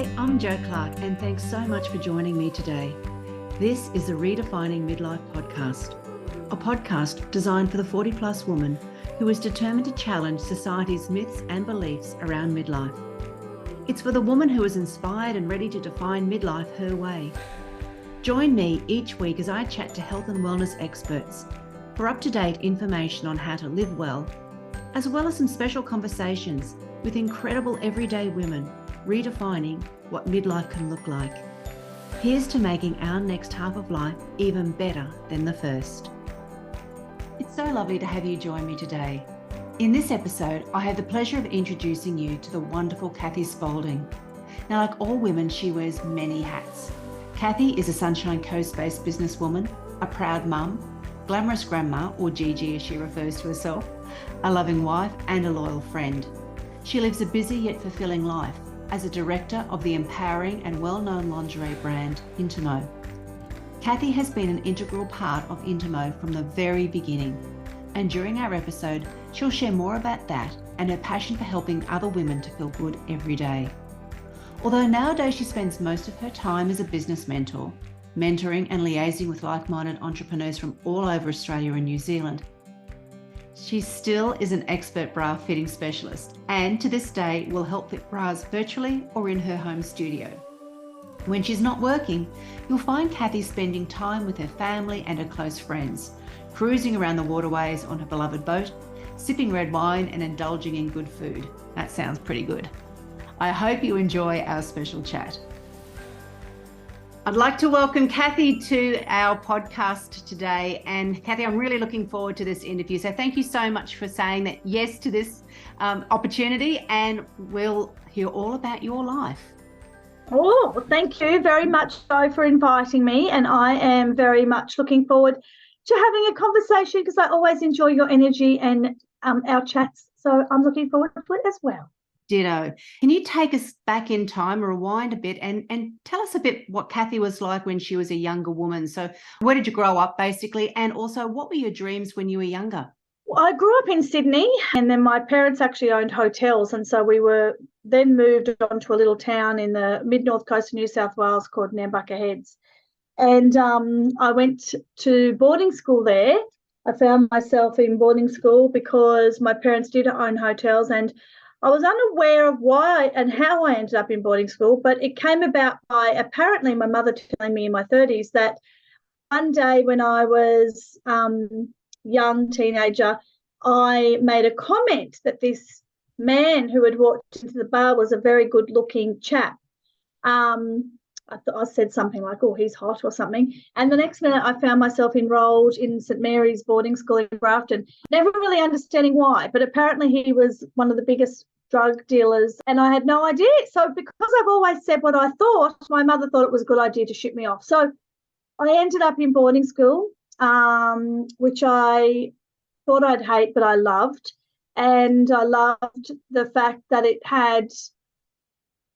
Hi, I'm Jo Clark, and thanks so much for joining me today. This is the Redefining Midlife podcast, a podcast designed for the 40-plus woman who is determined to challenge society's myths and beliefs around midlife. It's for the woman who is inspired and ready to define midlife her way. Join me each week as I chat to health and wellness experts for up-to-date information on how to live well, as well as some special conversations with incredible everyday women redefining what midlife can look like. Here's to making our next half of life even better than the first. It's so lovely to have you join me today. In this episode, I have the pleasure of introducing you to the wonderful Cathy Spaulding. Now, like all women, she wears many hats. Cathy is a Sunshine Coast-based businesswoman, a proud mum, glamorous grandma, or Gigi as she refers to herself, a loving wife, and a loyal friend. She lives a busy yet fulfilling life as a director of the empowering and well-known lingerie brand Intimo. Cathy has been an integral part of Intimo from the very beginning, and during our episode, she'll share more about that and her passion for helping other women to feel good every day. Although nowadays she spends most of her time as a business mentor, mentoring and liaising with like-minded entrepreneurs from all over Australia and New Zealand, she still is an expert bra fitting specialist, and to this day will help fit bras virtually or in her home studio. When she's not working, you'll find Cathy spending time with her family and her close friends, cruising around the waterways on her beloved boat, sipping red wine and indulging in good food. That sounds pretty good. I hope you enjoy our special chat. I'd like to welcome Cathy to our podcast today. And Cathy, I'm really looking forward to this interview. So thank you so much for saying that yes to this opportunity, and we'll hear all about your life. Oh, well, thank you very much, Jo, for inviting me. And I am very much looking forward to having a conversation because I always enjoy your energy and our chats. So I'm looking forward to it as well. Ditto. Can you take us back in time, rewind a bit, and tell us a bit what Cathy was like when she was a younger woman? So where did you grow up, basically? And also, what were your dreams when you were younger? Well, I grew up in Sydney, and then my parents actually owned hotels. And so we were then moved on to a little town in the mid-north coast of New South Wales called Nambucca Heads. And I went to boarding school there. I found myself in boarding school because my parents did own hotels, and I was unaware of why and how I ended up in boarding school, but it came about by apparently my mother telling me in my 30s that one day when I was young teenager, I made a comment that this man who had walked into the bar was a very good-looking chap. I said something like, oh, he's hot or something. And the next minute I found myself enrolled in St Mary's boarding school in Grafton, never really understanding why, but apparently he was one of the biggest drug dealers and I had no idea. So because I've always said what I thought, my mother thought it was a good idea to ship me off. So I ended up in boarding school, which I thought I'd hate, but I loved. And I loved the fact that it had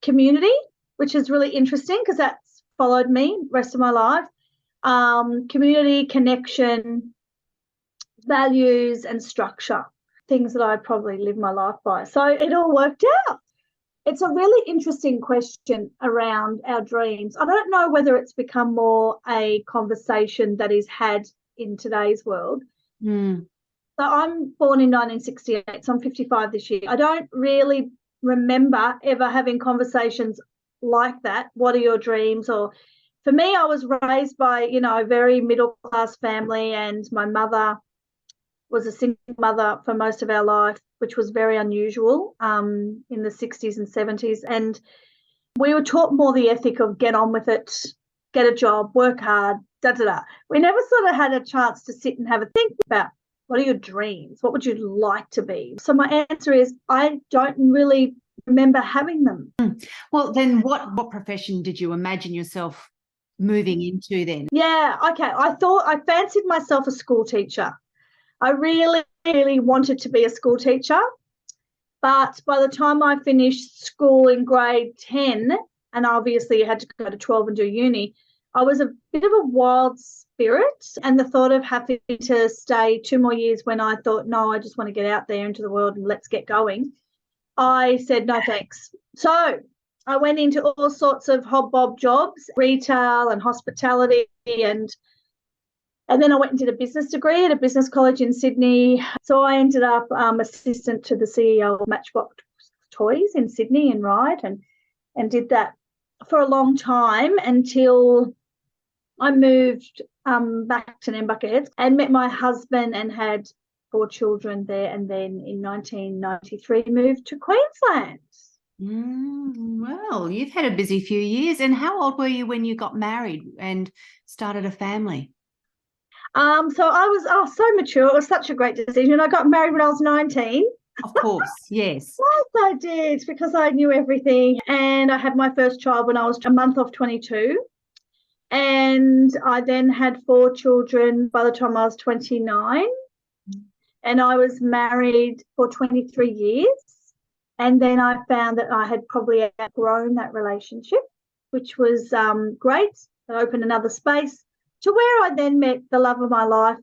community, which is really interesting because that's followed me the rest of my life. Community, connection, values and structure, things that I probably live my life by. So it all worked out. It's a really interesting question around our dreams. I don't know whether it's become more a conversation that is had in today's world. So I'm born in 1968, so I'm 55 this year. I don't really remember ever having conversations like that. What are your dreams? Or for me, I was raised by, a very middle class family, and my mother was a single mother for most of our life, which was very unusual in the 60s and 70s. And we were taught more the ethic of get on with it, get a job, work hard, da-da-da. We never sort of had a chance to sit and have a think about what are your dreams? What would you like to be? So my answer is I don't really remember having them. Well, then what profession did you imagine yourself moving into then? Yeah, okay. I fancied myself a school teacher. I really, really wanted to be a school teacher. But by the time I finished school in grade 10, and obviously you had to go to 12 and do uni, I was a bit of a wild spirit, and the thought of having to stay 2 more years when I thought, no, I just want to get out there into the world and let's get going, I said no thanks. So I went into all sorts of hobbob jobs, retail and hospitality, and then I went and did a business degree at a business college in Sydney. So I ended up assistant to the CEO of Matchbox Toys in Sydney and Ryde, and did that for a long time until I moved back to Nambucca Heads and met my husband and had 4 children there, and then in 1993 moved to Queensland. Well, you've had a busy few years. And how old were you when you got married and started a family? So I was so mature. It was such a great decision. I got married when I was 19. Of course, yes. Yes, I did, because I knew everything. And I had my first child when I was a month off 22. And I then had 4 children by the time I was 29. And I was married for 23 years. And then I found that I had probably outgrown that relationship, which was great. It opened another space to where I then met the love of my life,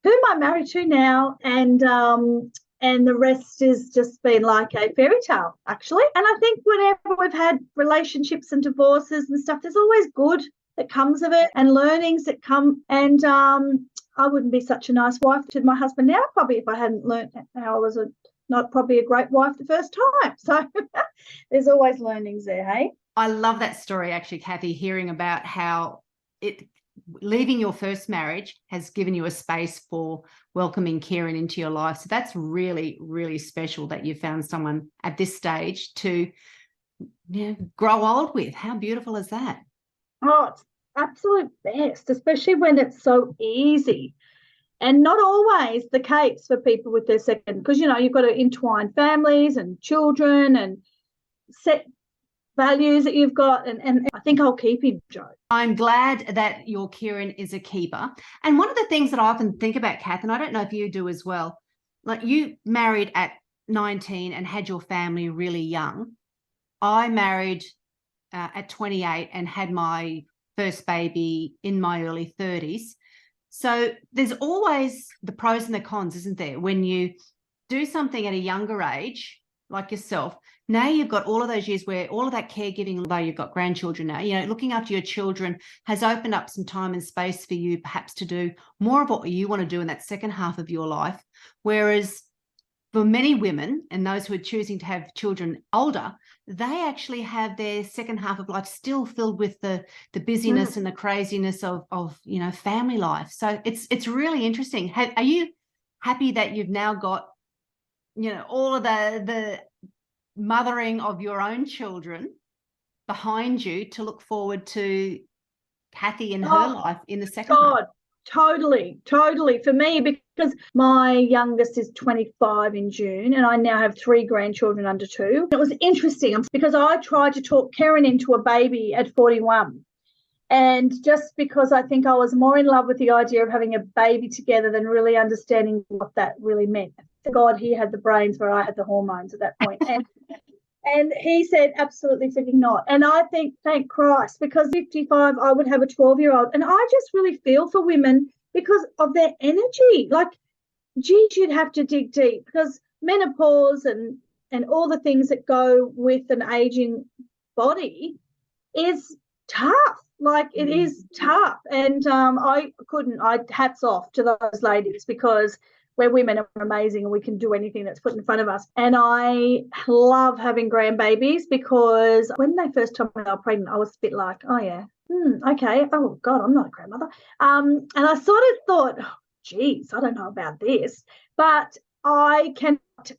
whom I'm married to now. And the rest has just been like a fairy tale, actually. And I think whenever we've had relationships and divorces and stuff, there's always good that comes of it and learnings that come. And I wouldn't be such a nice wife to my husband now, probably, if I hadn't learned how I was not probably a great wife the first time. So there's always learnings there, hey? I love that story, actually, Cathy, hearing about how leaving your first marriage has given you a space for welcoming Kieran into your life. So that's really, really special that you found someone at this stage to grow old with. How beautiful is that? Oh, it's absolute best, especially when it's so easy. And not always the case for people with their second, because, you've got to entwine families and children and set values that you've got. And I think I'll keep him, Jo. I'm glad that your Kieran is a keeper. And one of the things that I often think about, Kath, and I don't know if you do as well, like you married at 19 and had your family really young. I married at 28 and had my first baby in my early 30s. So there's always the pros and the cons, isn't there? When you do something at a younger age, like yourself, now you've got all of those years where all of that caregiving, although you've got grandchildren now, looking after your children has opened up some time and space for you perhaps to do more of what you want to do in that second half of your life. Whereas for many women and those who are choosing to have children older, they actually have their second half of life still filled with the busyness and the craziness of family life. So it's really interesting. Are you happy that you've now got all of the mothering of your own children behind you to look forward to Cathy and her life in the second half? Totally. For me, because my youngest is 25 in June and I now have 3 grandchildren under 2. It was interesting because I tried to talk Karen into a baby at 41. And just because I think I was more in love with the idea of having a baby together than really understanding what that really meant. Thank God he had the brains where I had the hormones at that point. And he said, absolutely freaking not. And I think, thank Christ, because 55, I would have a 12-year-old. And I just really feel for women because of their energy. Like, geez, you'd have to dig deep because menopause and all the things that go with an aging body is tough. Like, it is tough. And hats off to those ladies because we're women and we're amazing and we can do anything that's put in front of us. And I love having grandbabies because when they first told me they were pregnant, I was a bit like, oh, yeah, okay. Oh, God, I'm not a grandmother. And I sort of thought, oh, geez, I don't know about this. But I cannot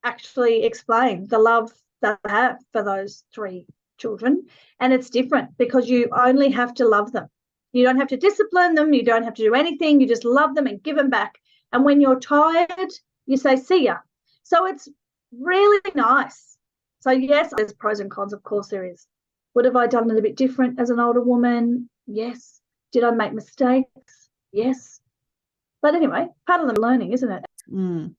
actually explain the love that I have for those 3 children. And it's different because you only have to love them. You don't have to discipline them. You don't have to do anything. You just love them and give them back. And when you're tired, you say, see ya. So it's really nice. So, yes, there's pros and cons. Of course there is. Would have I done it a bit different as an older woman? Yes. Did I make mistakes? Yes. But anyway, part of the learning, isn't it?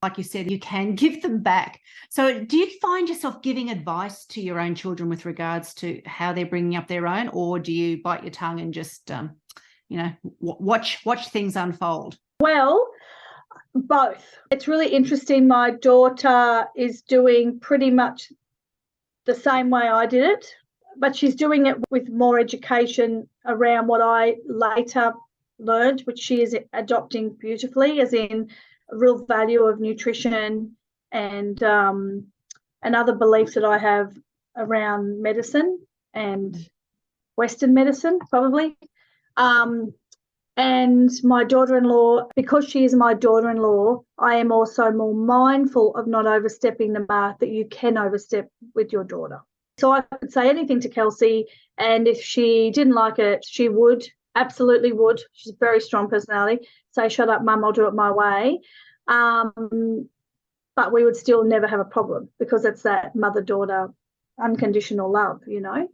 Like you said, you can give them back. So do you find yourself giving advice to your own children with regards to how they're bringing up their own, or do you bite your tongue and just, watch things unfold? Well, both. It's really interesting. My daughter is doing pretty much the same way I did it. but she's doing it with more education around what I later learned, which she is adopting beautifully, as in a real value of nutrition and other beliefs that I have around medicine and Western medicine, probably. And my daughter-in-law, because she is my daughter-in-law, I am also more mindful of not overstepping the mark that you can overstep with your daughter. So I could say anything to Kelsey, and if she didn't like it, she would, absolutely would. She's a very strong personality. Say, shut up, Mum, I'll do it my way. But we would still never have a problem because it's that mother-daughter unconditional love, you know.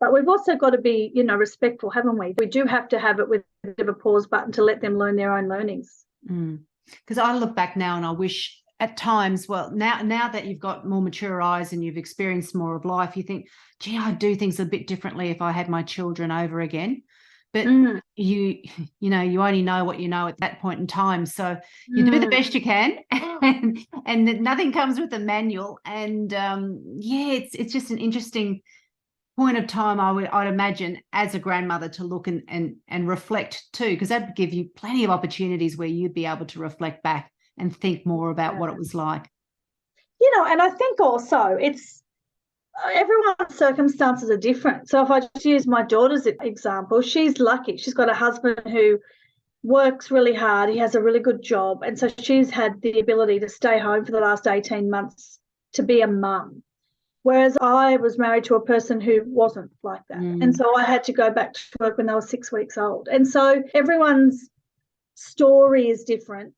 But we've also got to be, you know, respectful, haven't we? We do have to have it with a bit of a pause button to let them learn their own learnings. Because I look back now and I wish at times, well, now that you've got more mature eyes and you've experienced more of life, you think, gee, I'd do things a bit differently if I had my children over again. But you know, you only know what you know at that point in time. So you do the best you can, and nothing comes with a manual. And it's just an interesting point of time, I'd imagine, as a grandmother, to look and reflect too, because that'd give you plenty of opportunities where you'd be able to reflect back and think more about what it was like. You know, and I think also it's everyone's circumstances are different. So if I just use my daughter's example, she's lucky. She's got a husband who works really hard. He has a really good job. And so she's had the ability to stay home for the last 18 months to be a mum. Whereas I was married to a person who wasn't like that. And so I had to go back to work when they were 6 weeks old. And so everyone's story is different.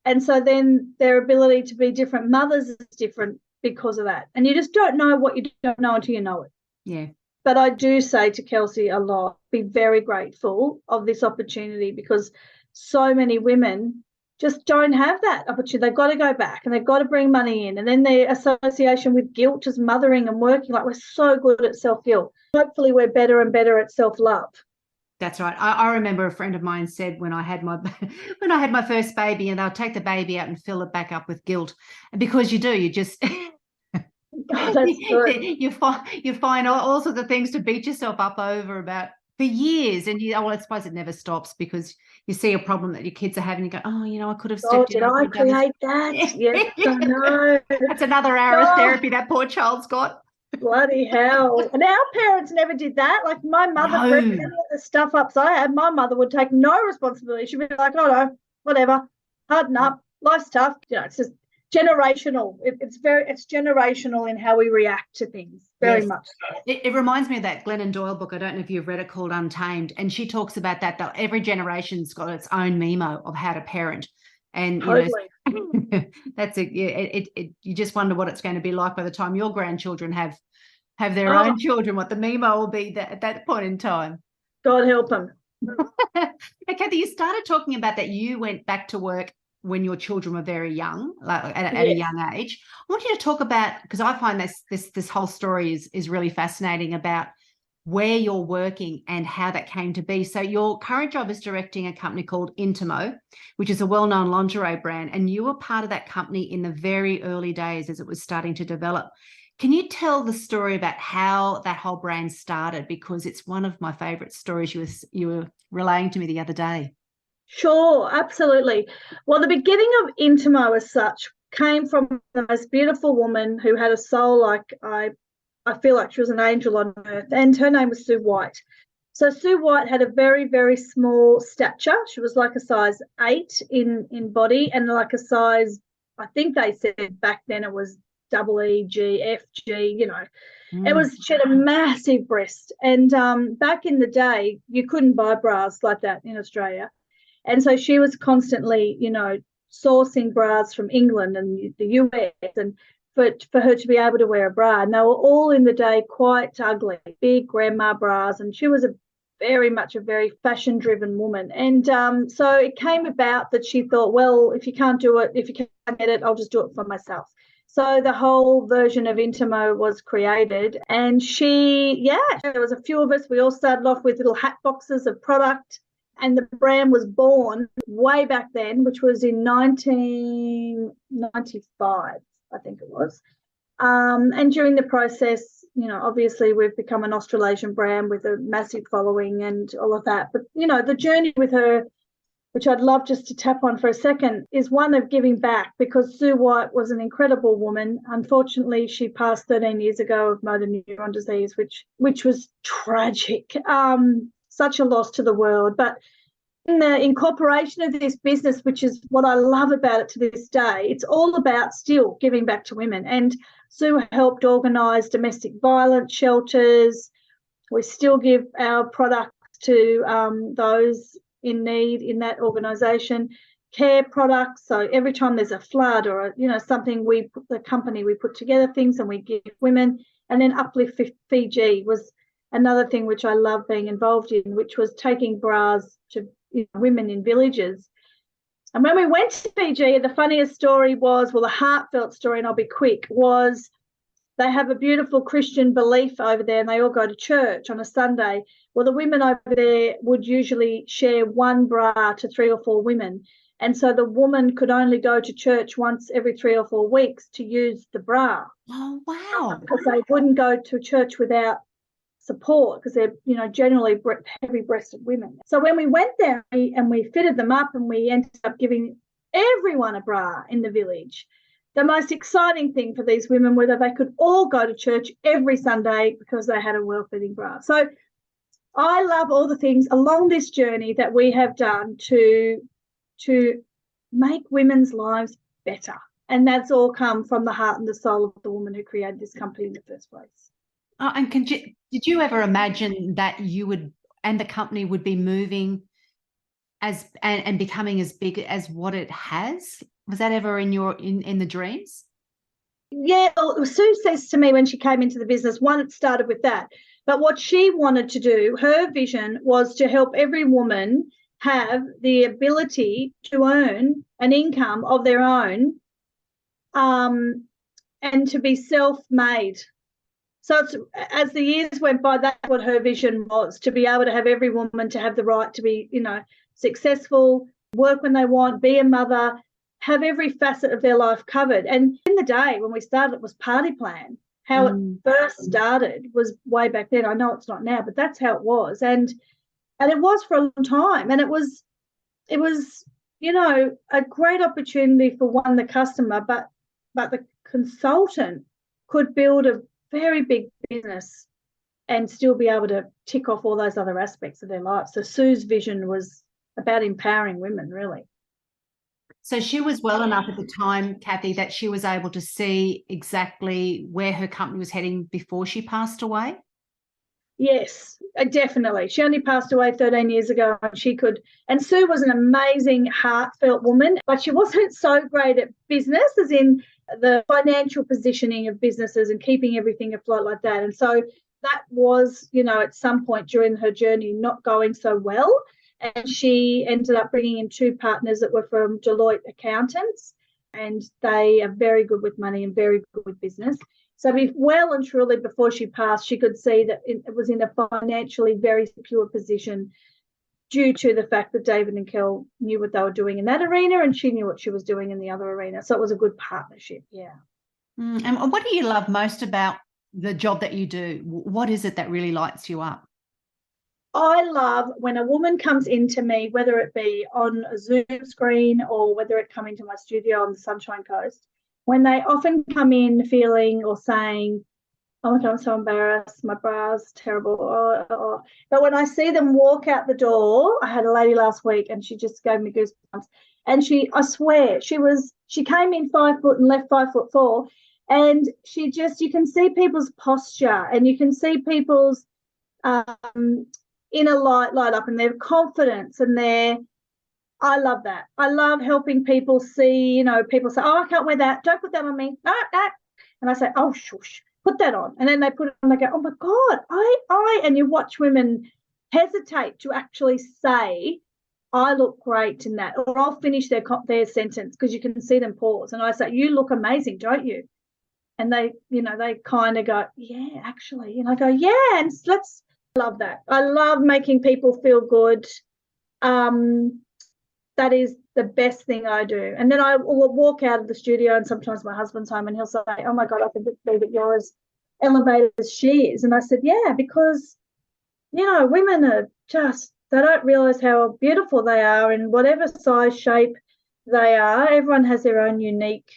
And so then their ability to be different mothers is different because of that. And you just don't know what you don't know until you know it. Yeah. But I do say to Kelsey a lot, be very grateful of this opportunity, because so many women just don't have that opportunity. They've got to go back and they've got to bring money in. And then the association with guilt is mothering and working. Like, we're so good at self-guilt. Hopefully we're better and better at self-love. That's right. I remember a friend of mine said when I had my first baby, and I'll take the baby out and fill it back up with guilt. And because you do, you just Oh, that's good. you find all sorts of things to beat yourself up over about for years. And I suppose it never stops, because you see a problem that your kids are having, you go, oh, I could have stepped in. Did I create that? Yes, I know. That's another hour of therapy that poor child's got. Bloody hell. And our parents never did that. Like, my mother, for any of the stuff ups I had, my mother would take no responsibility. She'd be like, oh no, whatever, harden up, life's tough. It's just generational. It's generational in how we react to things, very much so. It reminds me of that Glennon Doyle book. I don't know if you've read it, called Untamed, and she talks about that every generation's got its own memo of how to parent. And totally. That's it. You just wonder what it's going to be like by the time your grandchildren have their own children, what the memo will be at that point in time. God help them. Hey, Cathy, you started talking about that you went back to work when your children were very young, like at a young age. I want you to talk about, because I find this whole story is really fascinating, about where you're working and how that came to be. So your current job is directing a company called Intimo, which is a well-known lingerie brand, and you were part of that company in the very early days as it was starting to develop. Can you tell the story about how that whole brand started? Because it's one of my favourite stories you were relaying to me the other day. Sure, absolutely. Well, the beginning of Intimo as such came from the most beautiful woman who had a soul like I feel like she was an angel on earth, and her name was Sue White. So Sue White had a very, very small stature. She was like a size 8 in body, and like a size, I think they said back then it was EE, G, F, G, she had a massive breast. And back in the day, you couldn't buy bras like that in Australia. And so she was constantly, sourcing bras from England and the US, and for her to be able to wear a bra. And they were all in the day quite ugly, big grandma bras. And she was very fashion-driven woman. And so it came about that she thought, well, if you can't do it, if you can't get it, I'll just do it for myself. So the whole version of Intimo was created. And there was a few of us. We all started off with little hat boxes of product. And the brand was born way back then, which was in 1995, I think it was. And during the process, obviously we've become an Australasian brand with a massive following and all of that. But, the journey with her, which I'd love just to tap on for a second, is one of giving back, because Sue White was an incredible woman. Unfortunately, she passed 13 years ago of motor neuron disease, which was tragic. Such a loss to the world. But in the incorporation of this business, which is what I love about it to this day, it's all about still giving back to women. And Sue helped organise domestic violence shelters. We still give our products to those in need in that organisation, care products. So every time there's a flood or something, the company put together things and we give women. And then Uplift Fiji was another thing which I love being involved in, which was taking bras to women in villages. And when we went to Fiji, the funniest story was, the heartfelt story, and I'll be quick, was they have a beautiful Christian belief over there and they all go to church on a Sunday. Well, the women over there would usually share one bra to 3 or 4 women. And so the woman could only go to church once every 3 or 4 weeks to use the bra. Oh, wow. Because they wouldn't go to church without support, because they're, generally heavy-breasted women. So when we went there and we fitted them up and we ended up giving everyone a bra in the village, the most exciting thing for these women was that they could all go to church every Sunday because they had a well-fitting bra. So I love all the things along this journey that we have done to make women's lives better. And that's all come from the heart and the soul of the woman who created this company in the first place. And did you ever imagine that you would and the company would be moving and becoming as big as what it has? Was that ever in the dreams? Yeah, well, Sue says to me when she came into the business, it started with that. But what she wanted to do, her vision was to help every woman have the ability to earn an income of their own, and to be self-made. So as the years went by, that's what her vision was, to be able to have every woman to have the right to be, successful, work when they want, be a mother, have every facet of their life covered. And in the day when we started, it was Party Plan. How it first started was way back then. I know it's not now, but that's how it was. And it was for a long time. And it was, a great opportunity for the customer, but the consultant could build a very big business and still be able to tick off all those other aspects of their life. So Sue's vision was about empowering women, really. So she was well enough at the time, Cathy, that she was able to see exactly where her company was heading before she passed away? Yes, definitely. She only passed away 13 years ago, and Sue was an amazing, heartfelt woman, but she wasn't so great at business, as in the financial positioning of businesses and keeping everything afloat like that. And so that was, at some point during her journey, not going so well. And she ended up bringing in 2 partners that were from Deloitte accountants, and they are very good with money and very good with business. So well and truly before she passed, she could see that it was in a financially very secure position due to the fact that David and Kel knew what they were doing in that arena and she knew what she was doing in the other arena. So it was a good partnership, yeah. And what do you love most about the job that you do? What is it that really lights you up? I love when a woman comes into me, whether it be on a Zoom screen or whether it come into my studio on the Sunshine Coast, when they often come in feeling or saying, oh my God, I'm so embarrassed, my bra's terrible. Oh. But when I see them walk out the door, I had a lady last week and she just gave me goosebumps. And I swear, she came in 5 foot and left 5'4", and you can see people's posture and you can see people's inner light up and their confidence and I love that. I love helping people see, people say, oh, I can't wear that. Don't put that on me. No. And I say, oh, shush, put that on. And then they put it on, they go, oh my God, and you watch women hesitate to actually say, I look great in that, or I'll finish their sentence because you can see them pause. And I say, you look amazing, don't you? And they, they kind of go, yeah, actually. And I go, yeah, and let's love that. I love making people feel good. That is the best thing I do. And then I will walk out of the studio and sometimes my husband's home and he'll say, oh my God, I can believe that you're as elevated as she is. And I said, yeah, because, women are just, they don't realise how beautiful they are in whatever size, shape they are. Everyone has their own unique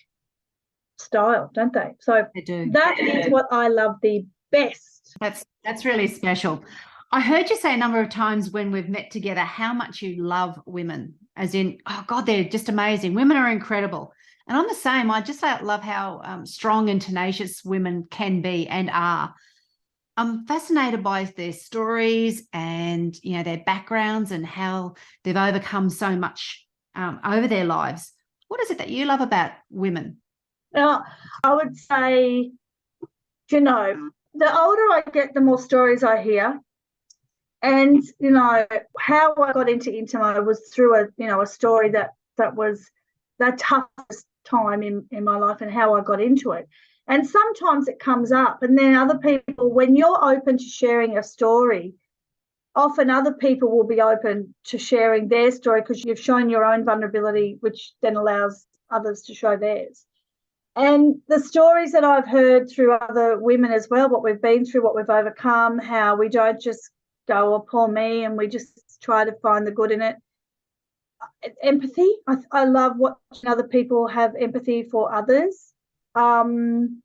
style, don't they? So They do. That is what I love the best. That's really special. I heard you say a number of times when we've met together how much you love women, as in, oh God, they're just amazing. Women are incredible. And I'm the same. I just love how strong and tenacious women can be and are. I'm fascinated by their stories and, their backgrounds and how they've overcome so much over their lives. What is it that you love about women? Now, I would say, the older I get, the more stories I hear. And, how I got into Intimo was through a story that was the toughest time in my life and how I got into it. And sometimes it comes up, and then other people, when you're open to sharing a story, often other people will be open to sharing their story because you've shown your own vulnerability, which then allows others to show theirs. And the stories that I've heard through other women as well, what we've been through, what we've overcome, how we don't just go, oh, poor me, and we just try to find the good in it. Empathy. I love watching other people have empathy for others. And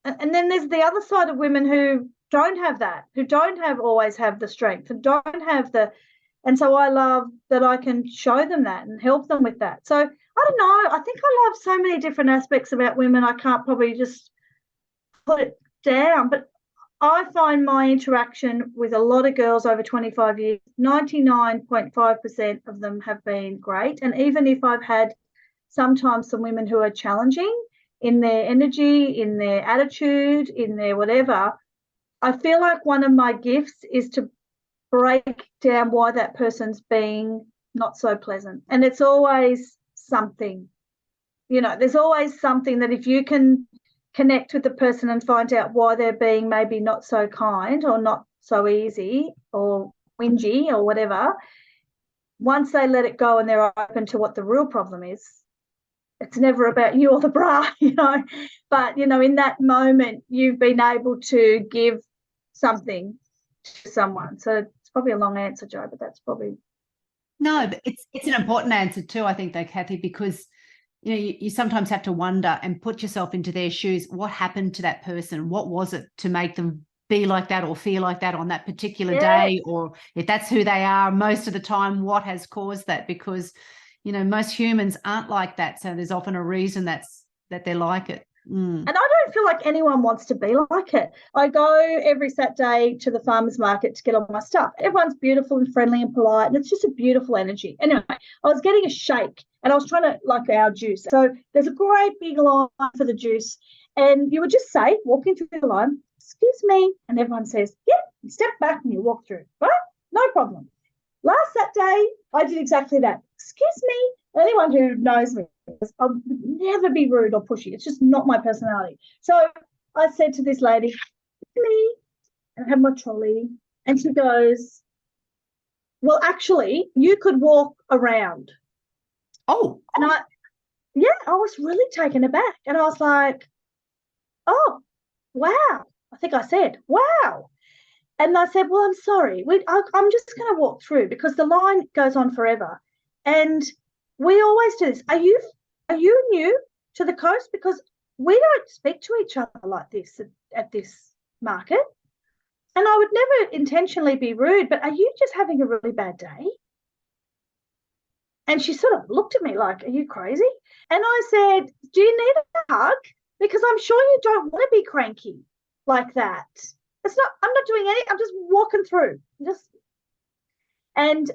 then there's the other side of women who don't have that, who don't always have the strength, and don't have and so I love that I can show them that and help them with that. So I don't know. I think I love so many different aspects about women. I can't probably just put it down, but I find my interaction with a lot of girls over 25 years, 99.5% of them have been great. And even if I've had sometimes some women who are challenging in their energy, in their attitude, in their whatever, I feel like one of my gifts is to break down why that person's being not so pleasant. And it's always something, there's always something that if you can connect with the person and find out why they're being maybe not so kind or not so easy or whingy or whatever, once they let it go and they're open to what the real problem is, it's never about you or the bra, but, in that moment, you've been able to give something to someone. So it's probably a long answer, Jo, but that's probably. No, but it's an important answer too, I think, though, Cathy, because you sometimes have to wonder and put yourself into their shoes. What happened to that person? What was it to make them be like that or feel like that on that particular day? Or if that's who they are most of the time, what has caused that? Because, most humans aren't like that. So there's often a reason that they're like it. And I don't feel like anyone wants to be like it. I go every Saturday to the farmers market to get all my stuff. Everyone's beautiful and friendly and polite, and it's just a beautiful energy. Anyway, I was getting a shake and I was trying to like our juice. So there's a great big line for the juice, and you would just say, walking through the line, excuse me, and everyone says, yep, step back and you walk through, right? No problem. Last Saturday, I did exactly that. Excuse me. Anyone who knows me, I'll never be rude or pushy. It's just not my personality. So I said to this lady, me, and I had my trolley, and she goes, well, actually, you could walk around. Oh. And I was really taken aback. And I was like, oh, wow. I think I said, wow. And I said, well, I'm sorry. I'm just going to walk through because the line goes on forever. And we always do this. Are you new to the coast? Because we don't speak to each other like this at this market. And I would never intentionally be rude, but are you just having a really bad day? And she sort of looked at me like, are you crazy? And I said, do you need a hug? Because I'm sure you don't want to be cranky like that. I'm not doing anything. I'm just walking through. And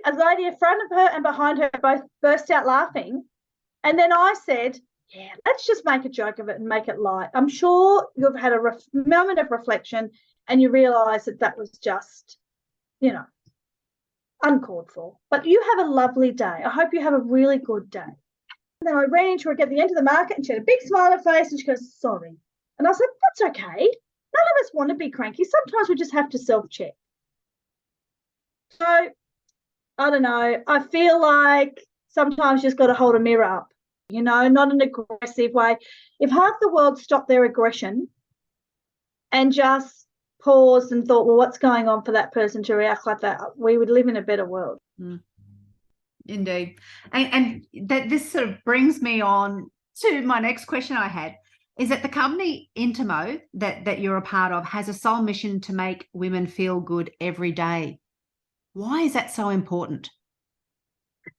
a lady in front of her and behind her both burst out laughing. And then I said, yeah, let's just make a joke of it and make it light. I'm sure you've had a moment of reflection and you realise that was just, uncalled for. But you have a lovely day. I hope you have a really good day. And then I ran into her at the end of the market and she had a big smile on her face and she goes, sorry. And I said, that's okay. None of us want to be cranky. Sometimes we just have to self-check. So, I don't know. I feel like sometimes you just got to hold a mirror up not an aggressive way. If half the world stopped their aggression and just paused and thought, well, what's going on for that person to react like that, we would live in a better world. Indeed. And that this sort of brings me on to my next question I had, is that the company Intimo that you're a part of has a sole mission to make women feel good every day. Why is that so important?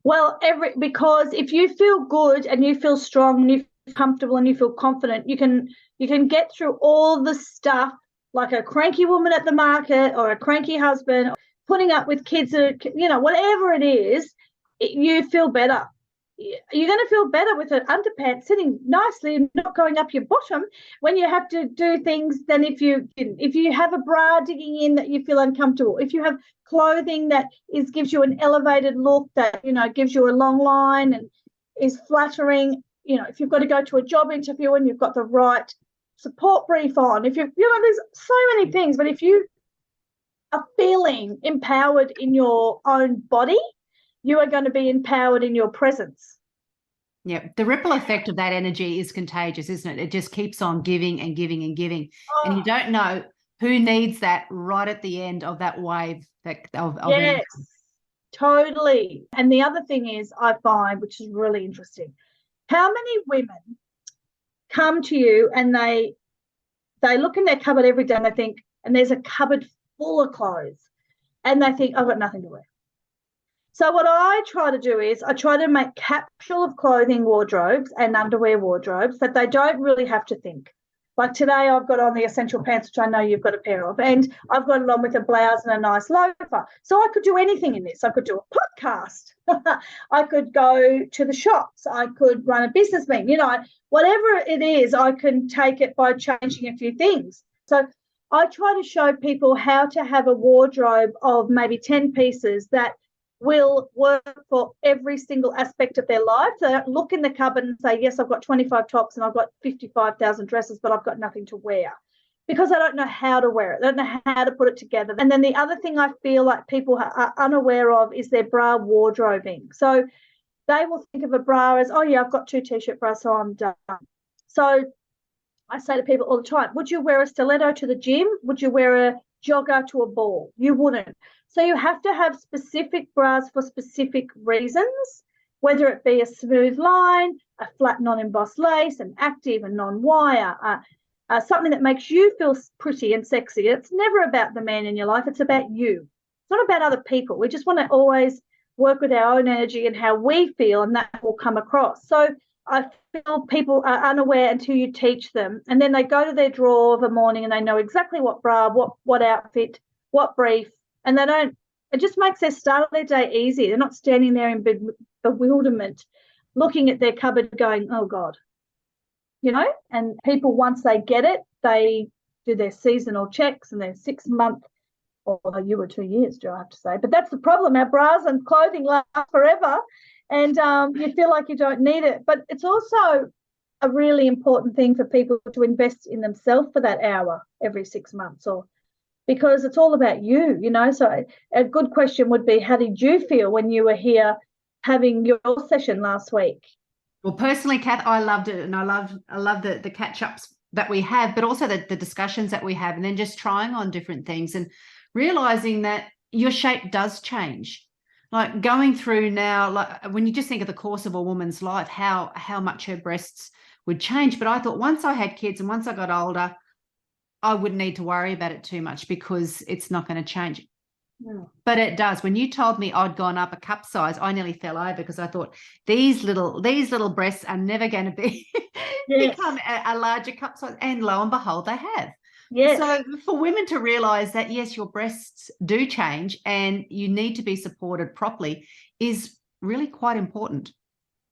Well, because if you feel good and you feel strong and you feel comfortable and you feel confident, you can get through all the stuff like a cranky woman at the market or a cranky husband, putting up with kids that are, whatever it is, you feel better. You're going to feel better with an underpants sitting nicely and not going up your bottom when you have to do things than if you have a bra digging in that you feel uncomfortable. If you have clothing that gives you an elevated look that, gives you a long line and is flattering, if you've got to go to a job interview and you've got the right support brief on, if there's so many things, but if you are feeling empowered in your own body, you are going to be empowered in your presence. Yeah, the ripple effect of that energy is contagious, isn't it? It just keeps on giving and giving and giving. Oh. And you don't know who needs that right at the end of that wave of yes, energy. Totally. And the other thing is, I find, which is really interesting, how many women come to you and they look in their cupboard every day and they think, and there's a cupboard full of clothes, and they think, I've got nothing to wear. So what I try to do is I try to make capsule of clothing wardrobes and underwear wardrobes that they don't really have to think. Like today I've got on the essential pants, which I know you've got a pair of, and I've got it on with a blouse and a nice loafer. So I could do anything in this. I could do a podcast. I could go to the shops. I could run a business meeting. Whatever it is, I can take it by changing a few things. So I try to show people how to have a wardrobe of maybe 10 pieces that will work for every single aspect of their life. So they don't look in the cupboard and say, yes, I've got 25 tops and I've got 55,000 dresses, but I've got nothing to wear, because I don't know how to wear it. I don't know how to put it together. And then the other thing I feel like people are unaware of is their bra wardrobing. So they will think of a bra as, oh, yeah, I've got 2 T-shirt bras, so I'm done. So I say to people all the time, would you wear a stiletto to the gym? Would you wear a jogger to a ball? You wouldn't. So you have to have specific bras for specific reasons, whether it be a smooth line, a flat non-embossed lace, an active and non-wire, something that makes you feel pretty and sexy. It's never about the man in your life. It's about you. It's not about other people. We just want to always work with our own energy and how we feel, and that will come across. So I feel people are unaware until you teach them, and then they go to their drawer of a morning and they know exactly what bra, what outfit, what brief, and it just makes their start of their day easy. They're not standing there in bewilderment, looking at their cupboard going, oh God, and people, once they get it, they do their seasonal checks and their 6-month, although you were 2 years, Jo, I have to say. But that's the problem. Our bras and clothing last forever, and you feel like you don't need it. But it's also a really important thing for people to invest in themselves for that hour every 6 months, because it's all about you, So a good question would be, how did you feel when you were here having your session last week? Well, personally, Kath, I loved it, and I love the catch-ups that we have, but also the discussions that we have, and then just trying on different things and realizing that your shape does change. Like going through now, like when you just think of the course of a woman's life, how much her breasts would change. But I thought once I had kids and once I got older, I wouldn't need to worry about it too much because it's not going to change. No. But it does. When you told me I'd gone up a cup size, I nearly fell over because I thought these little breasts are never going to be become a larger cup size. And lo and behold, they have. Yes. So for women to realise that, yes, your breasts do change and you need to be supported properly is really quite important.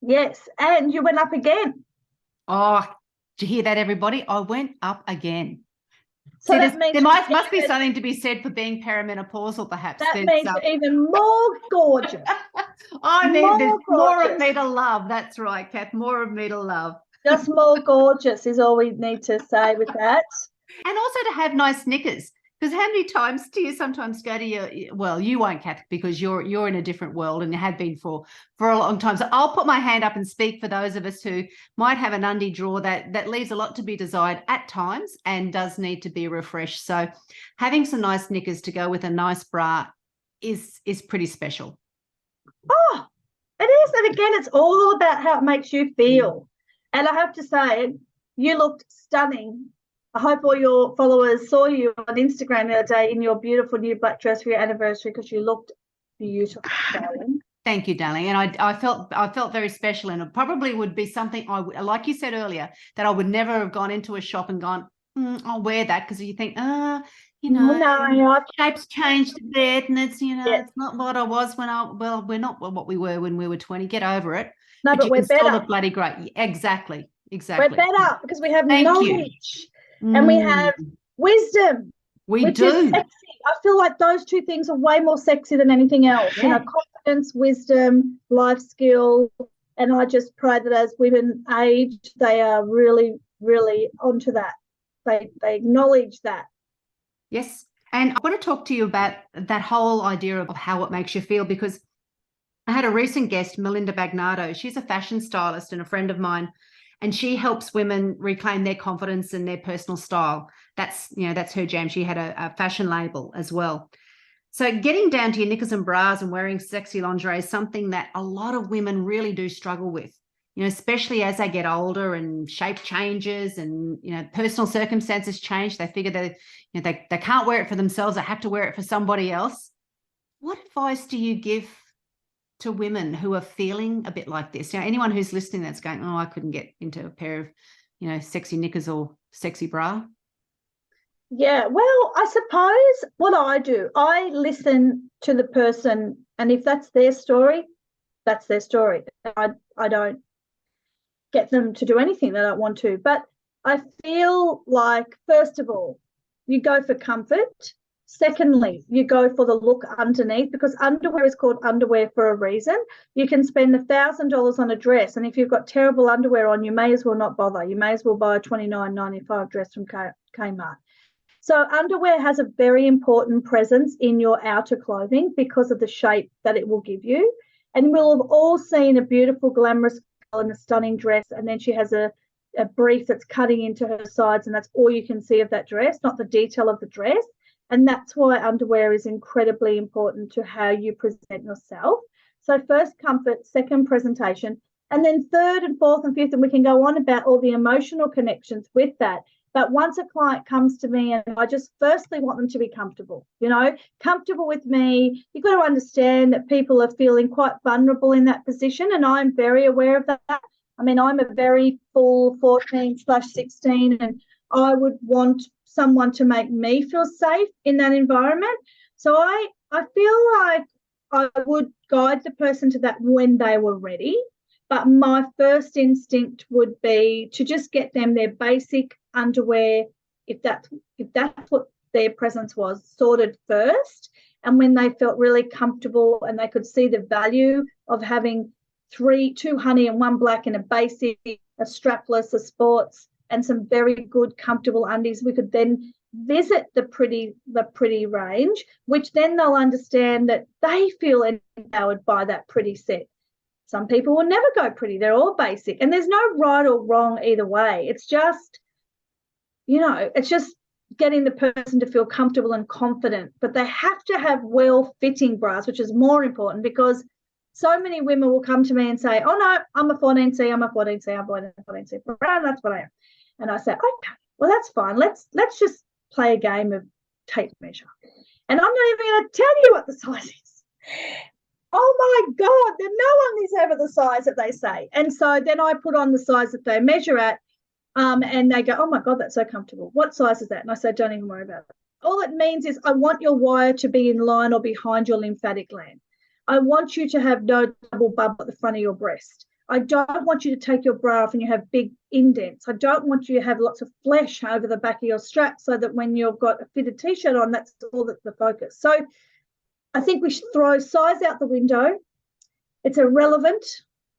Yes. And you went up again. Oh, did you hear that, everybody? I went up again. So that means there must be something to be said for being perimenopausal, perhaps. That means even more gorgeous. There's more of me to love. That's right, Kath. More of me to love. Just more gorgeous is all we need to say with that. And also to have nice knickers. Because how many times do you sometimes go to your, well, you won't, Kath, because you're in a different world and have been for a long time. So I'll put my hand up and speak for those of us who might have an undie drawer that leaves a lot to be desired at times and does need to be refreshed. So having some nice knickers to go with a nice bra is pretty special. Oh, it is. And again, it's all about how it makes you feel. And I have to say, you looked stunning. I hope all your followers saw you on Instagram the other day in your beautiful new black dress for your anniversary, because you looked beautiful, darling. Thank you, darling. And I felt very special, and it probably would be something like you said earlier, that I would never have gone into a shop and gone, I'll wear that, because you think, shape's changed a bit, and it's it's not what I was we're not what we were when we were 20. Get over it. No, but we're better. Still look bloody great. Exactly. We're better because we have knowledge and we have wisdom. Which is sexy. I feel like those two things are way more sexy than anything else. Yeah. Confidence, wisdom, life skill. And I just pray that as women age, they are really, really onto that. They acknowledge that. Yes. And I want to talk to you about that whole idea of how it makes you feel, because I had a recent guest, Melinda Bagnardo. She's a fashion stylist and a friend of mine, and she helps women reclaim their confidence and their personal style. That's her jam. She had a fashion label as well. So getting down to your knickers and bras and wearing sexy lingerie is something that a lot of women really do struggle with, especially as they get older and shape changes and, personal circumstances change. They figure that, they can't wear it for themselves. They have to wear it for somebody else. What advice do you give to women who are feeling a bit like this? Anyone who's listening that's going, I couldn't get into a pair of, sexy knickers or sexy bra. Yeah, well, I suppose what I do, I listen to the person, and if that's their story, that's their story. I don't get them to do anything they don't want to. But I feel like, first of all, you go for comfort. Secondly, you go for the look underneath, because underwear is called underwear for a reason. You can spend $1,000 on a dress, and if you've got terrible underwear on, you may as well not bother. You may as well buy a $29.95 dress from Kmart. So underwear has a very important presence in your outer clothing because of the shape that it will give you. And we'll have all seen a beautiful, glamorous girl in a stunning dress, and then she has a brief that's cutting into her sides, and that's all you can see of that dress, not the detail of the dress. And that's why underwear is incredibly important to how you present yourself. So first, comfort, second, presentation, and then third and fourth and fifth, and we can go on about all the emotional connections with that. But once a client comes to me, and I just firstly want them to be comfortable, comfortable with me. You've got to understand that people are feeling quite vulnerable in that position, and I'm very aware of that. I mean, I'm a very full 14/16, and I would want someone to make me feel safe in that environment. So I feel like I would guide the person to that when they were ready. But my first instinct would be to just get them their basic underwear, if that's what their presence was, sorted first. And when they felt really comfortable and they could see the value of having two honey and one black and a basic, a strapless, a sports, and some very good comfortable undies, we could then visit the pretty range, which then they'll understand that they feel empowered by that pretty set. Some people will never go pretty. They're all basic. And there's no right or wrong either way. It's just, it's just getting the person to feel comfortable and confident. But they have to have well-fitting bras, which is more important, because so many women will come to me and say, oh, no, I'm a 14C, I'm a 14C, I'm a 14C. That's what I am. And I say, okay, well, that's fine. Let's just play a game of tape measure. And I'm not even going to tell you what the size is. Oh, my God, then no one is ever the size that they say. And so then I put on the size that they measure at, and they go, oh, my God, that's so comfortable. What size is that? And I say, don't even worry about it. All it means is I want your wire to be in line or behind your lymphatic gland. I want you to have no double bubble at the front of your breast. I don't want you to take your bra off and you have big indents. I don't want you to have lots of flesh over the back of your strap, so that when you've got a fitted T-shirt on, that's all that's the focus. So I think we should throw size out the window. It's irrelevant.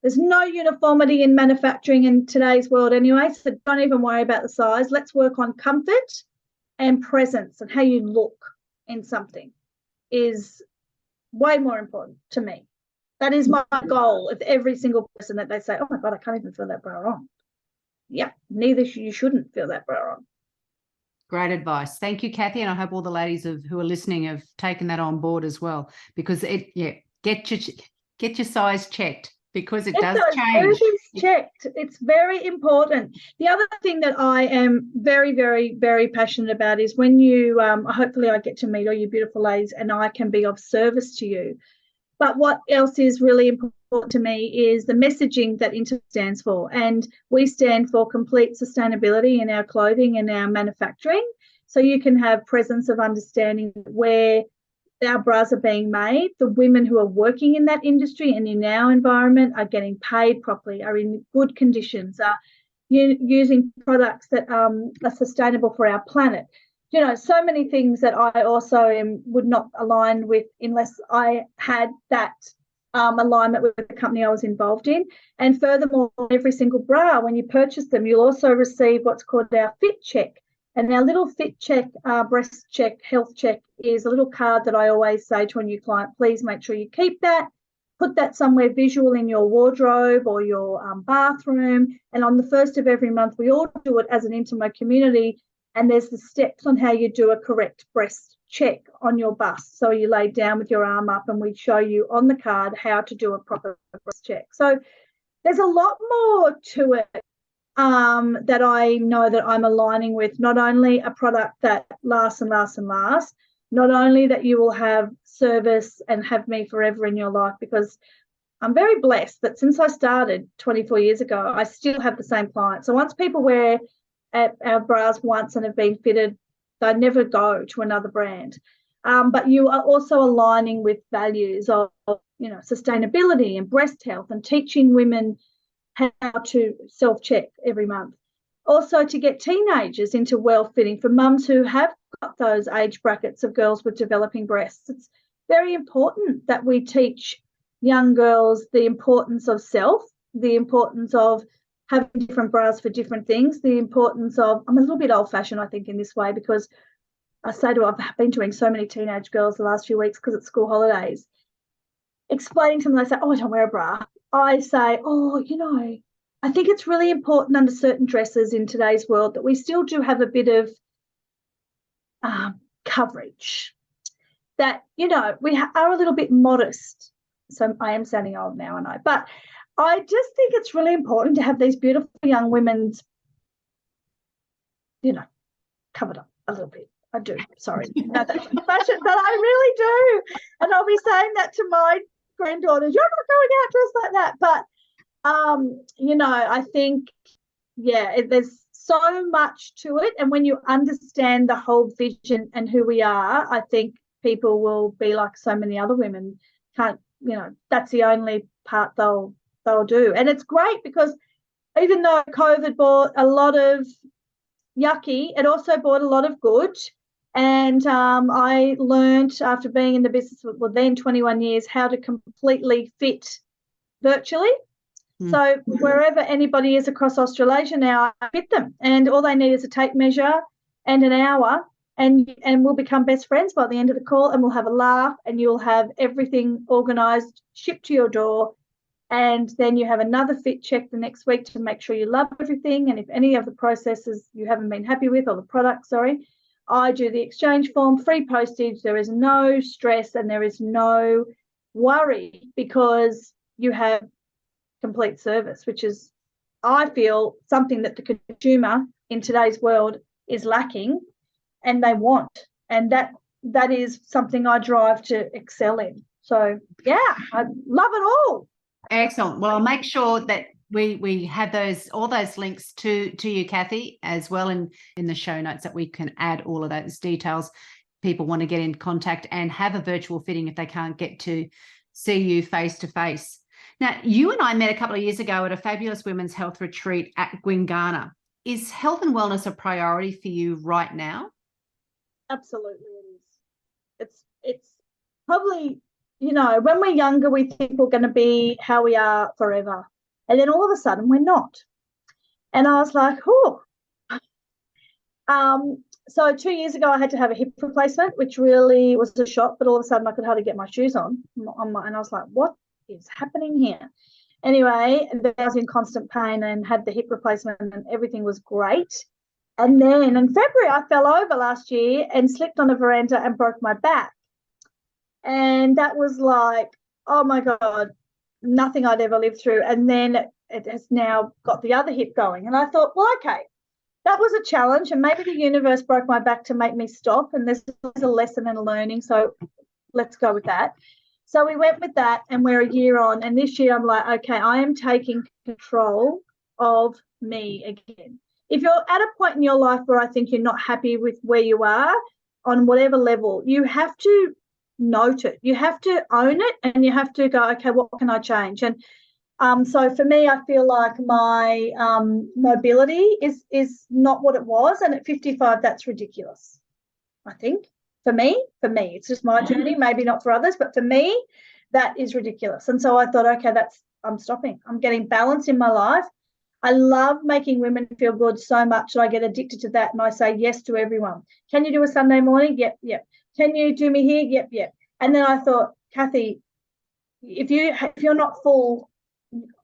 There's no uniformity in manufacturing in today's world anyway, so don't even worry about the size. Let's work on comfort and presence and how you look in something is way more important to me. That is my goal of every single person that they say, oh my God, I can't even feel that bra on. Yeah, neither you shouldn't feel that bra on. Great advice. Thank you, Cathy. And I hope all the ladies who are listening have taken that on board as well, because get your size checked, because it does change. Everything's checked. It's very important. The other thing that I am very, very, very passionate about is when you, hopefully I get to meet all you beautiful ladies and I can be of service to you. But what else is really important to me is the messaging that Intimo stands for. And we stand for complete sustainability in our clothing and our manufacturing. So you can have presence of understanding where our bras are being made. The women who are working in that industry and in our environment are getting paid properly, are in good conditions, are using products that are sustainable for our planet. You know, so many things that I also would not align with unless I had that alignment with the company I was involved in. And furthermore, every single bra, when you purchase them, you'll also receive what's called our fit check. And our little fit check, breast check, health check is a little card that I always say to a new client, please make sure you keep that. Put that somewhere visual in your wardrobe or your bathroom. And on the first of every month, we all do it as an Intimo community. And there's the steps on how you do a correct breast check on your bust. So you lay down with your arm up and we show you on the card how to do a proper breast check. So there's a lot more to it that I know that I'm aligning with, not only a product that lasts and lasts and lasts, not only that you will have service and have me forever in your life, because I'm very blessed that since I started 24 years ago, I still have the same clients. So once people wear our bras once and have been fitted, they never go to another brand. But you are also aligning with values of, sustainability and breast health and teaching women how to self-check every month. Also to get teenagers into well-fitting for mums who have got those age brackets of girls with developing breasts. It's very important that we teach young girls the importance of self, the importance of having different bras for different things, the importance of, I'm a little bit old-fashioned, I think, in this way, because I've been doing so many teenage girls the last few weeks because it's school holidays, explaining to them, they say, oh, I don't wear a bra. I say, I think it's really important under certain dresses in today's world that we still do have a bit of coverage, that, we are a little bit modest. So I am sounding old now, I know, but I just think it's really important to have these beautiful young women's, covered up a little bit. I do. Sorry. No, that's fashion, but I really do. And I'll be saying that to my granddaughters. You're not going out dressed like that. But, I think, there's so much to it. And when you understand the whole vision and who we are, I think people will be like so many other women. That's the only part they'll do. And it's great because even though COVID brought a lot of yucky, it also brought a lot of good. And I learned after being in the business for then 21 years how to completely fit virtually. So wherever anybody is across Australasia now, I fit them. And all they need is a tape measure and an hour, and we'll become best friends by the end of the call, and we'll have a laugh, and you'll have everything organised, shipped to your door. And then you have another fit check the next week to make sure you love everything. And if any of the processes you haven't been happy with, or the product, I do the exchange form, free postage. There is no stress and there is no worry because you have complete service, which is, I feel, something that the consumer in today's world is lacking and they want. And that is something I drive to excel in. So, I love it all. Excellent. Well, I'll make sure that we have all those links to you, Cathy, as well in the show notes, that we can add all of those details. People want to get in contact and have a virtual fitting if they can't get to see you face to face. Now, you and I met a couple of years ago at a fabulous women's health retreat at Gwingana. Is health and wellness a priority for you right now? Absolutely it is. It's probably, when we're younger, we think we're going to be how we are forever. And then all of a sudden we're not. And I was like, so 2 years ago, I had to have a hip replacement, which really was a shock. But all of a sudden, I could hardly get my shoes on and I was like, what is happening here? Anyway, I was in constant pain and had the hip replacement and everything was great. And then in February, I fell over last year and slipped on a veranda and broke my back. And that was like, oh, my God, nothing I'd ever lived through. And then it has now got the other hip going. And I thought, well, okay, that was a challenge. And maybe the universe broke my back to make me stop. And there's a lesson and a learning. So let's go with that. So we went with that and we're a year on. And this year I'm like, okay, I am taking control of me again. If you're at a point in your life where I think you're not happy with where you are on whatever level, you have to note it. You have to own it and you have to go, okay, what can I change? And so for me, I feel like my mobility is not what it was. And at 55, that's ridiculous, I think. For me, it's just my journey, maybe not for others, but for me, that is ridiculous. And so I thought, okay, I'm stopping. I'm getting balance in my life. I love making women feel good so much that I get addicted to that and I say yes to everyone. Can you do a Sunday morning? Yep. Can you do me here? Yep. And then I thought, Cathy, if you're not full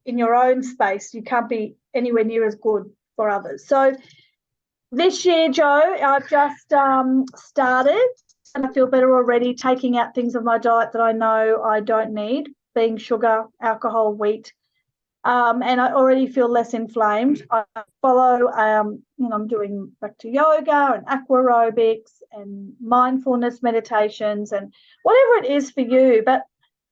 in your own space, you can't be anywhere near as good for others. So this year, Jo, I've just started and I feel better already, taking out things of my diet that I know I don't need, being sugar, alcohol, wheat. And I already feel less inflamed. I follow, I'm doing back to yoga and aqua aerobics and mindfulness meditations and whatever it is for you. But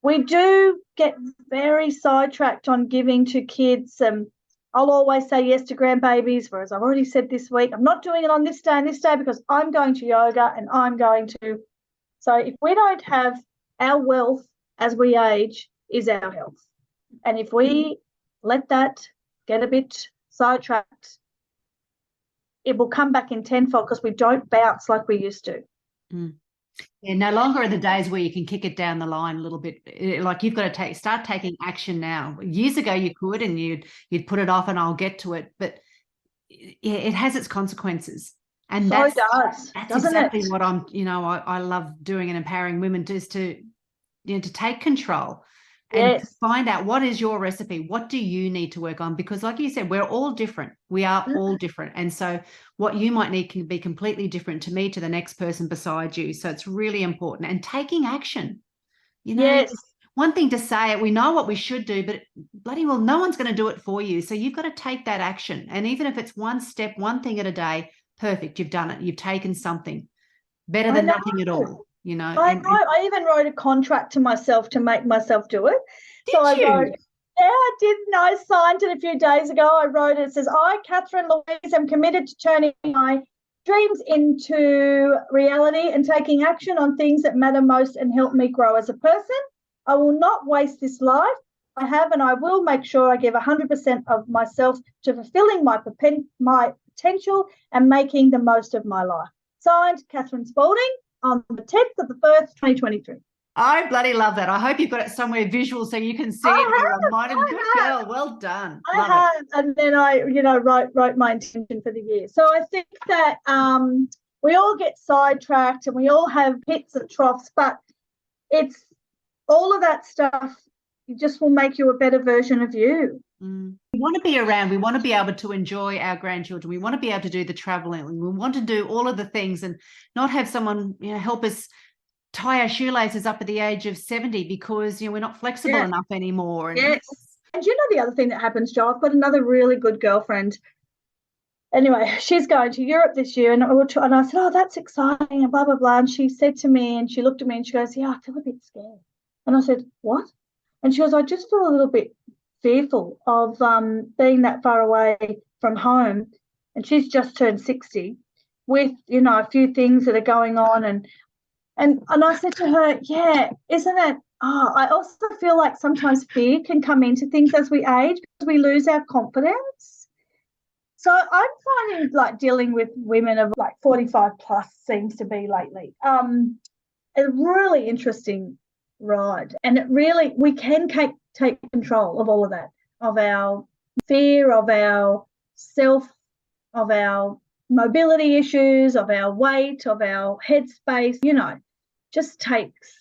we do get very sidetracked on giving to kids. And I'll always say yes to grandbabies, whereas I've already said this week, I'm not doing it on this day and this day because I'm going to yoga and I'm going to. So if we don't have our wealth as we age is our health. And if we let that get a bit sidetracked, it will come back in tenfold because we don't bounce like we used to. Yeah, no longer are the days where you can kick it down the line a little bit. Like you've got to start taking action now. Years ago you could and you'd put it off and I'll get to it, but it has its consequences. And that's exactly what I love doing and empowering women to take control. And find out what is your recipe. What do you need to work on? Because like you said, we're all different. We are all different. And so what you might need can be completely different to me, to the next person beside you. So it's really important. And taking action. One thing to say it, we know what we should do, but bloody well, no one's going to do it for you. So you've got to take that action. And even if it's one step, one thing at a day, perfect. You've done it. You've taken something. Better than nothing at all. I even wrote a contract to myself to make myself do it. I did. I signed it a few days ago. I wrote it. It says, I, Catherine Louise, am committed to turning my dreams into reality and taking action on things that matter most and help me grow as a person. I will not waste this life I have, and I will make sure I give 100% of myself to fulfilling my potential and making the most of my life. Signed, Cathy Spaulding, on the 10th of the 1st, 2023. I bloody love that. I hope you've got it somewhere visual so you can see it. Good girl. Well done. And then I, wrote my intention for the year. So I think that we all get sidetracked and we all have hits and troughs, but it's all of that stuff. It just will make you a better version of you. We want to be around. We want to be able to enjoy our grandchildren. We want to be able to do the traveling. We want to do all of the things and not have someone help us tie our shoelaces up at the age of 70 because we're not flexible enough anymore. And the other thing that happens, Jo, I've got another really good girlfriend. Anyway, she's going to Europe this year, and I said, oh, that's exciting, and blah, blah, blah. And she said to me, and she looked at me and she goes, yeah, I feel a bit scared. And I said, what? And she goes, I just feel a little bit fearful of being that far away from home. And she's just turned 60 with, a few things that are going on. And I said to her, yeah, isn't it? I also feel like sometimes fear can come into things as we age because we lose our confidence. So I'm finding like dealing with women of like 45 plus seems to be lately a really interesting ride. And it really, we can take control of all of that, of our fear, of our self, of our mobility issues, of our weight, of our headspace, just takes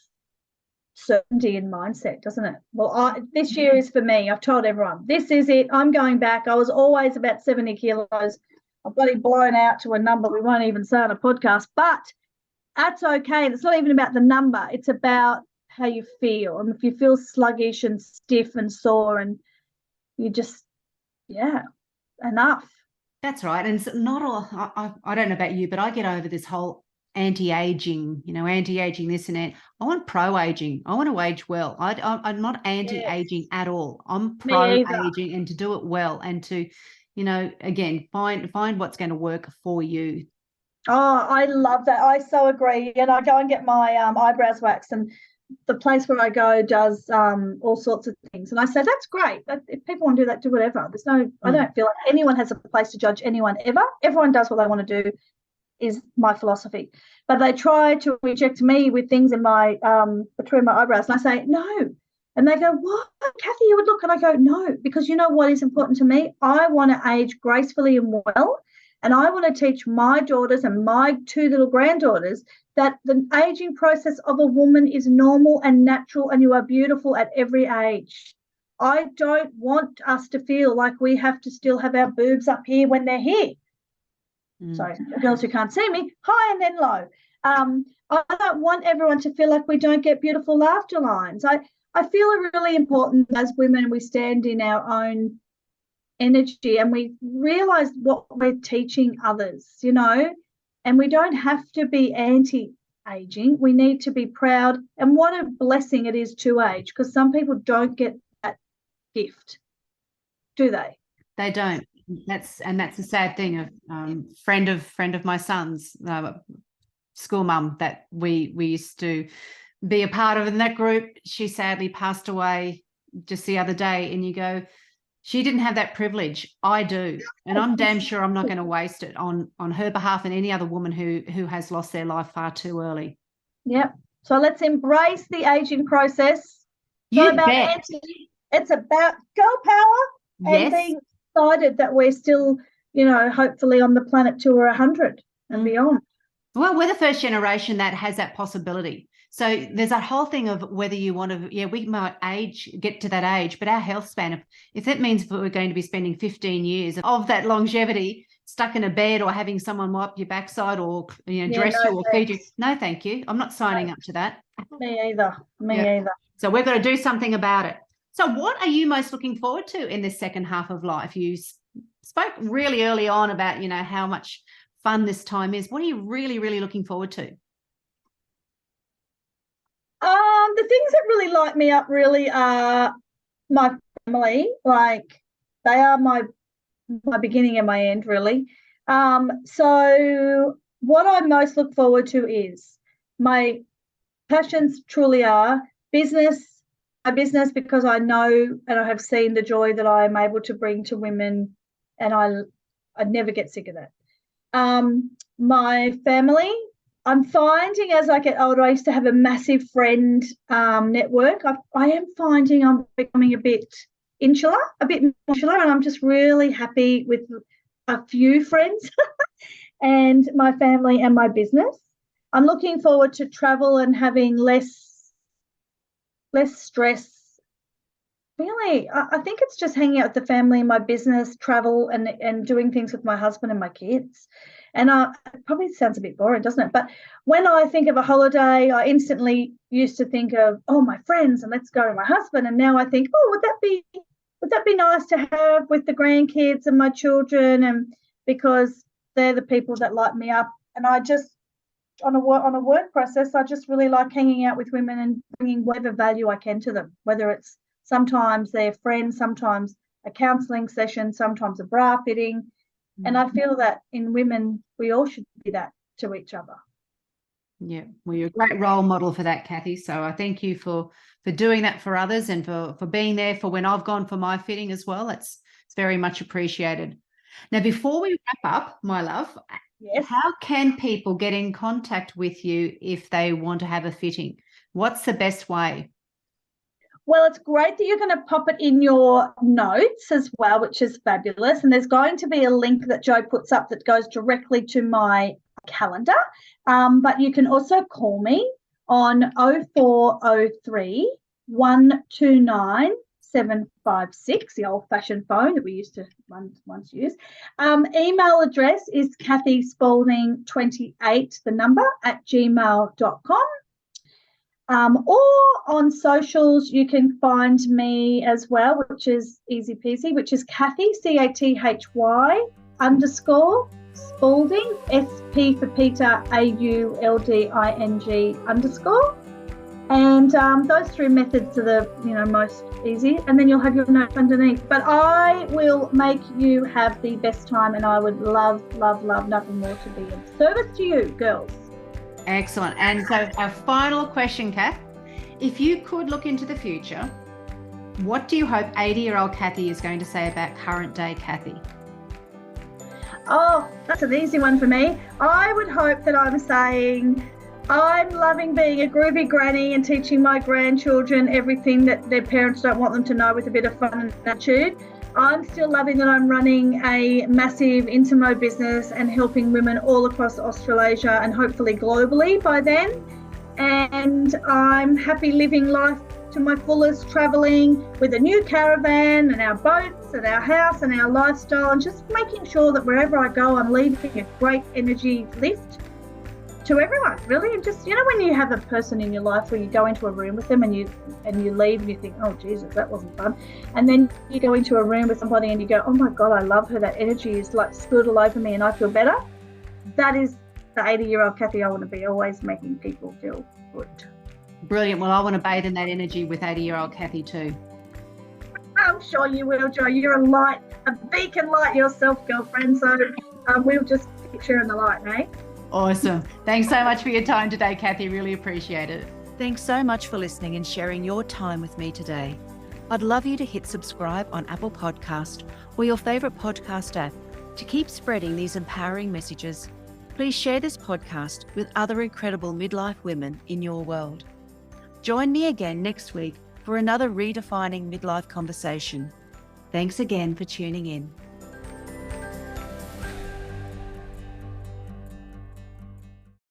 certainty in mindset, doesn't it? Well, this year is for me. I've told everyone, this is it. I'm going back. I was always about 70 kilos. I've bloody blown out to a number we won't even say on a podcast, but that's okay. It's not even about the number. It's about how you feel. And if you feel sluggish and stiff and sore and you just, enough. That's right. And it's not all, I don't know about you, but I get over this whole anti-aging, anti-aging this and that. I want pro-aging. I want to age well. I'm not anti-aging at all. I'm pro-aging, and to do it well and to, again, find what's going to work for you. Oh, I love that. I so agree. And I go and get my eyebrows waxed, and the place where I go does all sorts of things. And I say, that's great. If people want to do that, do whatever. I don't feel like anyone has a place to judge anyone ever. Everyone does what they want to do, is my philosophy. But they try to reject me with things in my between my eyebrows. And I say, no. And they go, what? Cathy, you would look. And I go, no, because you know what is important to me? I want to age gracefully and well. And I want to teach my daughters and my 2 little granddaughters that the aging process of a woman is normal and natural, and you are beautiful at every age. I don't want us to feel like we have to still have our boobs up here when they're here. Sorry, the girls who can't see me, high and then low. I don't want everyone to feel like we don't get beautiful laughter lines. I feel it really important as women we stand in our own energy and we realize what we're teaching others, and we don't have to be anti-aging. We need to be proud, and what a blessing it is to age, because some people don't get that gift, do they? They don't. That's a sad thing. A friend of my son's, school mum that we used to be a part of in that group, she sadly passed away just the other day, and you go, she didn't have that privilege. I do. And I'm damn sure I'm not going to waste it on her behalf and any other woman who has lost their life far too early. Yep. So let's embrace the aging process. It's about girl power and being excited that we're still, hopefully on the planet till we're 100 and beyond. Well, we're the first generation that has that possibility. So there's that whole thing of whether you want to, we might get to that age, but our health span, if that means we're going to be spending 15 years of that longevity stuck in a bed or having someone wipe your backside or dress you or feed you, no, thank you. I'm not signing up to that. Me either. Either. So we've got to do something about it. So what are you most looking forward to in this second half of life? You spoke really early on about, how much fun this time is. What are you really, really looking forward to? The things that really light me up really are my family. Like, they are my beginning and my end, really. So what I most look forward to is my passions truly are my business, because I know and I have seen the joy that I am able to bring to women, and I never get sick of that. My family, I'm finding as I get older, I used to have a massive friend network. I am finding I'm becoming a bit insular, and I'm just really happy with a few friends and my family and my business. I'm looking forward to travel and having less stress. Really, I think it's just hanging out with the family, my business, travel, and doing things with my husband and my kids. And it probably sounds a bit boring, doesn't it? But when I think of a holiday, I instantly used to think of, my friends, and let's go with my husband. And now I think, would that be nice to have with the grandkids and my children, and because they're the people that light me up. And I just, on a work process, I just really like hanging out with women and bringing whatever value I can to them, whether it's sometimes they're friends, sometimes a counselling session, sometimes a bra fitting. And I feel that in women, we all should be that to each other. Yeah, well, you're a great role model for that, Cathy. So I thank you for doing that for others and for being there for when I've gone for my fitting as well. It's very much appreciated. Now, before we wrap up, my love, how can people get in contact with you if they want to have a fitting? What's the best way? Well, it's great that you're going to pop it in your notes as well, which is fabulous. And there's going to be a link that Jo puts up that goes directly to my calendar. But you can also call me on 0403 129 756, the old-fashioned phone that we used to once use. Email address is Cathy Spaulding 28, the number, @gmail.com. Or on socials, you can find me as well, which is easy peasy, which is Cathy, CATHY _ Spaulding, SP for Peter, AULDING _ And those three methods are the most easy, and then you'll have your notes underneath. But I will make you have the best time, and I would love, love, love nothing more to be of service to you, girls. Excellent. And so our final question, Kath, if you could look into the future, what do you hope 80-year-old Cathy is going to say about current day Cathy? Oh, that's an easy one for me. I would hope that I'm saying, I'm loving being a groovy granny and teaching my grandchildren everything that their parents don't want them to know with a bit of fun and attitude. I'm still loving that I'm running a massive Intimo business and helping women all across Australasia and hopefully globally by then. And I'm happy living life to my fullest, travelling with a new caravan and our boats and our house and our lifestyle, and just making sure that wherever I go, I'm leaving a great energy lift to everyone, really. And just, when you have a person in your life where you go into a room with them and you leave and you think, oh Jesus, that wasn't fun, and then you go into a room with somebody and you go, oh my God, I love her, that energy is like spilled all over me and I feel better. That is the 80-year-old Cathy I want to be, always making people feel good. Brilliant. Well, I want to bathe in that energy with 80-year-old Cathy too. I'm sure you will, Jo. You're a beacon light yourself, girlfriend, so we'll just keep sharing the light, eh? Awesome. Thanks so much for your time today, Cathy. Really appreciate it. Thanks so much for listening and sharing your time with me today. I'd love you to hit subscribe on Apple Podcast or your favourite podcast app to keep spreading these empowering messages. Please share this podcast with other incredible midlife women in your world. Join me again next week for another redefining midlife conversation. Thanks again for tuning in.